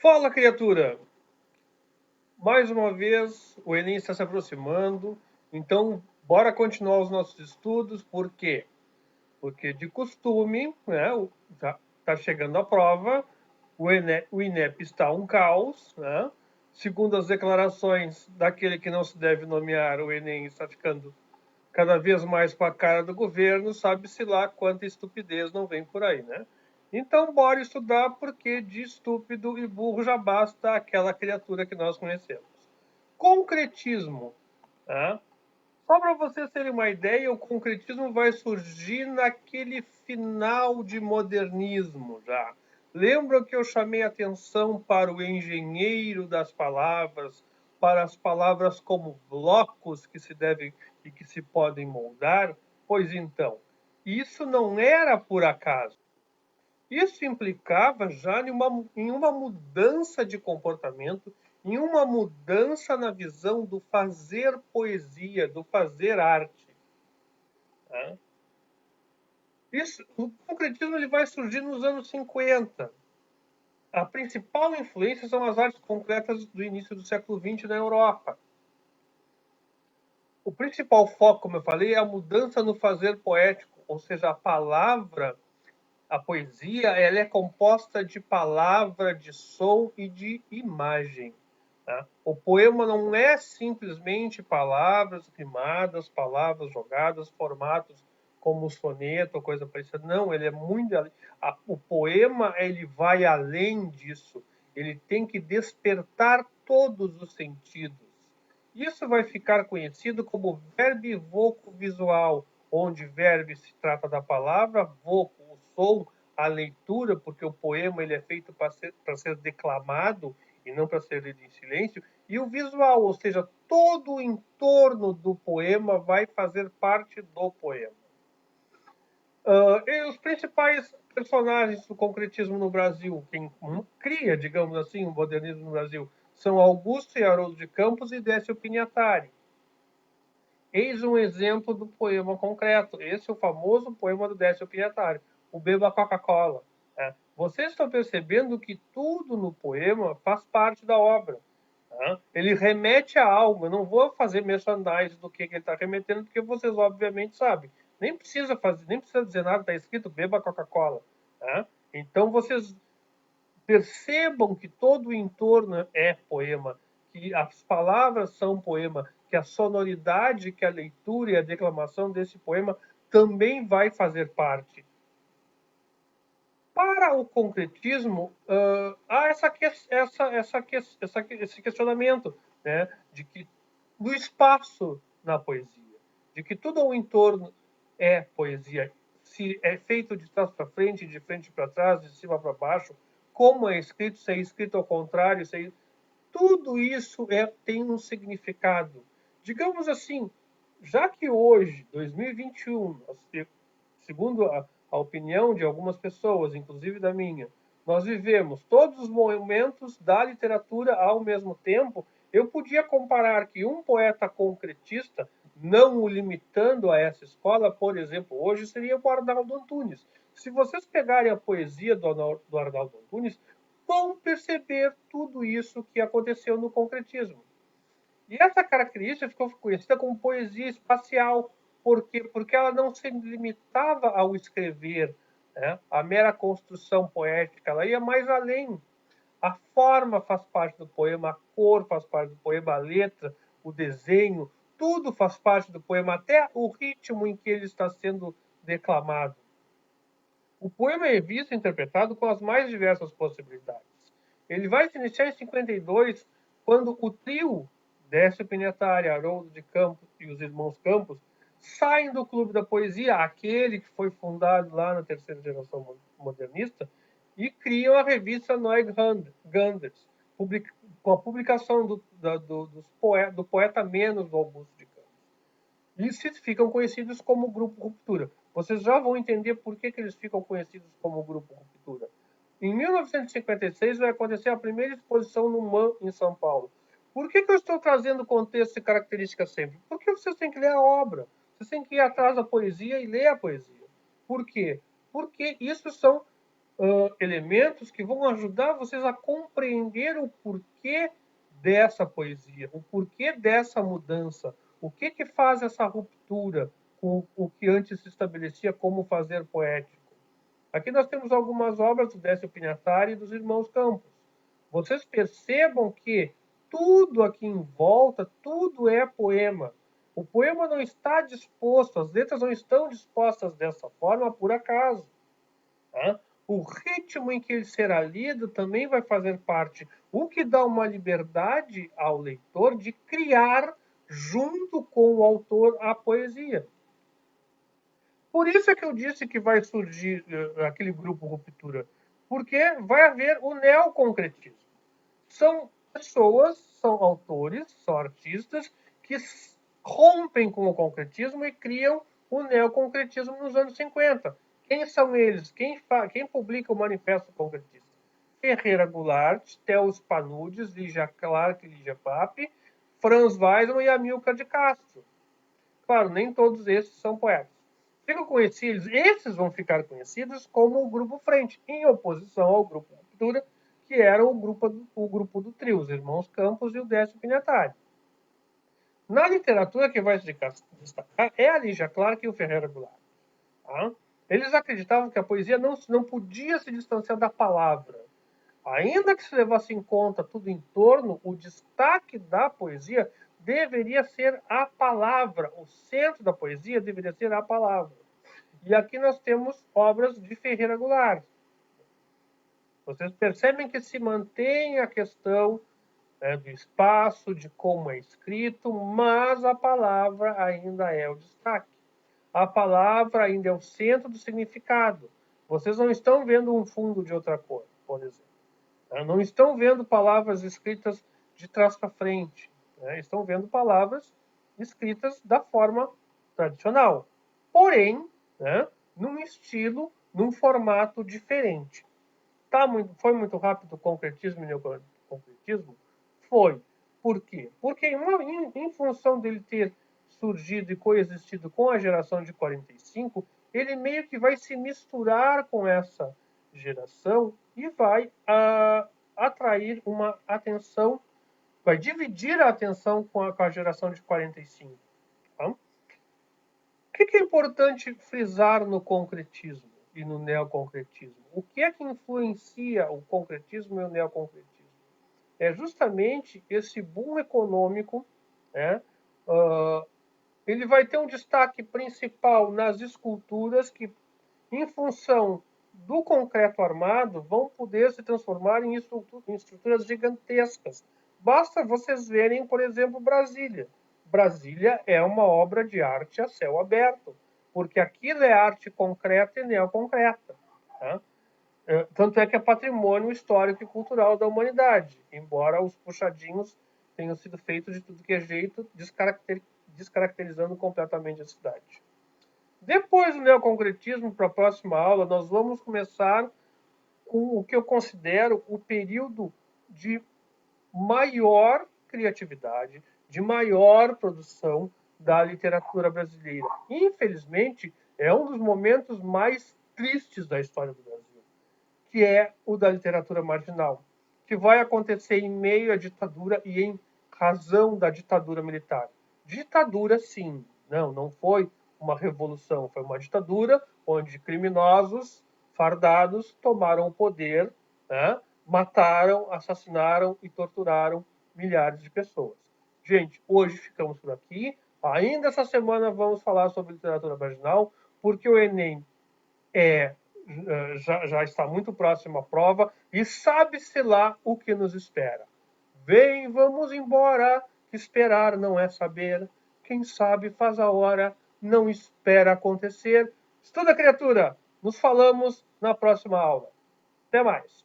Fala, criatura! Mais uma vez, o Enem está se aproximando, então bora continuar os nossos estudos. Por quê? Porque, de costume, né, já está chegando a prova, o INEP está um caos, né? Segundo as declarações daquele que não se deve nomear, o Enem está ficando cada vez mais com a cara do governo, sabe-se lá quanta estupidez não vem por aí, né? Então, bora estudar, porque de estúpido e burro já basta aquela criatura que nós conhecemos. Concretismo. Tá? Só para vocês terem uma ideia, o concretismo vai surgir naquele final de modernismo já. Lembram que eu chamei atenção para o engenheiro das palavras, para as palavras como blocos que se devem e que se podem moldar? Pois então, isso não era por acaso. Isso implicava já em uma mudança de comportamento, em uma mudança na visão do fazer poesia, do fazer arte. Tá? O concretismo ele vai surgir nos anos 50. A principal influência são as artes concretas do início do século XX na Europa. O principal foco, como eu falei, é a mudança no fazer poético, ou seja, a palavra. A poesia ela é composta de palavra, de som e de imagem. Tá? O poema não é simplesmente palavras rimadas, palavras jogadas, formatos como o soneto ou coisa parecida. Não, ele é muito. O poema ele vai além disso. Ele tem que despertar todos os sentidos. Isso vai ficar conhecido como verbivoco visual, onde verbo se trata da palavra, voco, o som, a leitura, porque o poema ele é feito para ser declamado e não para ser lido em silêncio, e o visual, ou seja, todo o entorno do poema vai fazer parte do poema. E os principais personagens do concretismo no Brasil, quem cria, digamos assim, o modernismo no Brasil, são Augusto e Haroldo de Campos e Décio Pinhatari. Eis um exemplo do poema concreto. Esse é o famoso poema do Décio Pinhatari, o Beba Coca-Cola. Né? Vocês estão percebendo que tudo no poema faz parte da obra. Tá? Ele remete à alma. Eu não vou fazer merchandising do que ele está remetendo, porque vocês obviamente sabem. Nem precisa fazer, nem precisa dizer nada, está escrito Beba Coca-Cola. Tá? Então vocês percebam que todo o entorno é poema, que as palavras são poema, que a sonoridade, que a leitura e a declamação desse poema também vai fazer parte. Para o concretismo, há esse questionamento, né, de que do espaço na poesia, de que tudo ao entorno é poesia, se é feito de trás para frente, de frente para trás, de cima para baixo, como é escrito, se é escrito ao contrário, tudo isso tem um significado. Digamos assim, já que hoje, 2021, segundo a opinião de algumas pessoas, inclusive da minha, nós vivemos todos os momentos da literatura ao mesmo tempo, eu podia comparar que um poeta concretista, não o limitando a essa escola, por exemplo, hoje seria o Arnaldo Antunes. Se vocês pegarem a poesia do Arnaldo Antunes, vão perceber tudo isso que aconteceu no concretismo. E essa característica ficou conhecida como poesia espacial. Por quê? Porque ela não se limitava ao escrever, né? A mera construção poética, ela ia mais além. A forma faz parte do poema, a cor faz parte do poema, a letra, o desenho, tudo faz parte do poema, até o ritmo em que ele está sendo declamado. O poema é visto e interpretado com as mais diversas possibilidades. Ele vai se iniciar em 52, quando o trio Décio Pinhatari, Haroldo de Campos e os irmãos Campos saem do Clube da Poesia, aquele que foi fundado lá na terceira geração modernista, e criam a revista Neuganders, com a publicação do poeta Menos do Augusto de Campos. E se ficam conhecidos como Grupo Ruptura. Vocês já vão entender por que eles ficam conhecidos como Grupo Ruptura. Em 1956 vai acontecer a primeira exposição no MAN, em São Paulo. Por que eu estou trazendo contexto e características sempre? Porque vocês têm que ler a obra. Vocês têm que ir atrás da poesia e ler a poesia. Por quê? Porque isso são elementos que vão ajudar vocês a compreender o porquê dessa poesia, o porquê dessa mudança, o que que faz essa ruptura com o que antes se estabelecia como fazer poético. Aqui nós temos algumas obras do Décio Pinatari e dos irmãos Campos. Vocês percebam que tudo aqui em volta, tudo é poema. O poema não está disposto, as letras não estão dispostas dessa forma por acaso. Tá? O ritmo em que ele será lido também vai fazer parte, o que dá uma liberdade ao leitor de criar, junto com o autor, a poesia. Por isso é que eu disse que vai surgir aquele grupo Ruptura, porque vai haver o neoconcretismo. São pessoas, são autores, são artistas que rompem com o concretismo e criam o neoconcretismo nos anos 50. Quem são eles? Quem publica o Manifesto Concretista? Ferreira Goulart, Theo Spanudes, Lígia Clark, Lígia Pape, Franz Weismann e Amilcar de Castro. Claro, nem todos esses são poetas. Ficam conhecidos, esses vão ficar conhecidos como o Grupo Frente, em oposição ao Grupo Ruptura, que era o grupo do trio, os irmãos Campos e o Décio Pinatari. Na literatura, que vai se destacar é a Lígia Clark e o Ferreira Goulart. Tá? Eles acreditavam que a poesia não podia se distanciar da palavra. Ainda que se levasse em conta tudo em torno, o destaque da poesia deveria ser a palavra. O centro da poesia deveria ser a palavra. E aqui nós temos obras de Ferreira Goulart. Vocês percebem que se mantém a questão do espaço, de como é escrito, mas a palavra ainda é o destaque. A palavra ainda é o centro do significado. Vocês não estão vendo um fundo de outra cor, por exemplo. Não estão vendo palavras escritas de trás para frente. Estão vendo palavras escritas da forma tradicional. Porém, num estilo, num formato diferente. Foi muito rápido o concretismo e o neoconcretismo? Foi. Por quê? Porque em função dele ter surgido e coexistido com a geração de 45, ele meio que vai se misturar com essa geração e vai atrair uma atenção, vai dividir a atenção com a geração de 45. Tá? O que é importante frisar no concretismo e no neoconcretismo? O que é que influencia o concretismo e o neoconcretismo? É justamente esse boom econômico, ele vai ter um destaque principal nas esculturas que, em função do concreto armado, vão poder se transformar em estruturas gigantescas. Basta vocês verem, por exemplo, Brasília. Brasília é uma obra de arte a céu aberto, porque aquilo é arte concreta e neoconcreta. Tá? Tanto é que é patrimônio histórico e cultural da humanidade, embora os puxadinhos tenham sido feitos de tudo que é jeito, descaracterizando completamente a cidade. Depois do neoconcretismo, para a próxima aula, nós vamos começar com o que eu considero o período de maior criatividade, de maior produção da literatura brasileira. Infelizmente, é um dos momentos mais tristes da história do Brasil, que é o da literatura marginal, que vai acontecer em meio à ditadura e em razão da ditadura militar. Ditadura, sim. Não foi uma revolução, foi uma ditadura onde criminosos fardados tomaram o poder, mataram, assassinaram e torturaram milhares de pessoas. Gente, hoje ficamos por aqui. Ainda essa semana vamos falar sobre literatura marginal, porque o Enem já está muito próximo à prova e sabe-se lá o que nos espera. Vem, vamos embora, que esperar não é saber. Quem sabe faz a hora, não espera acontecer. Estuda, criatura! Nos falamos na próxima aula. Até mais!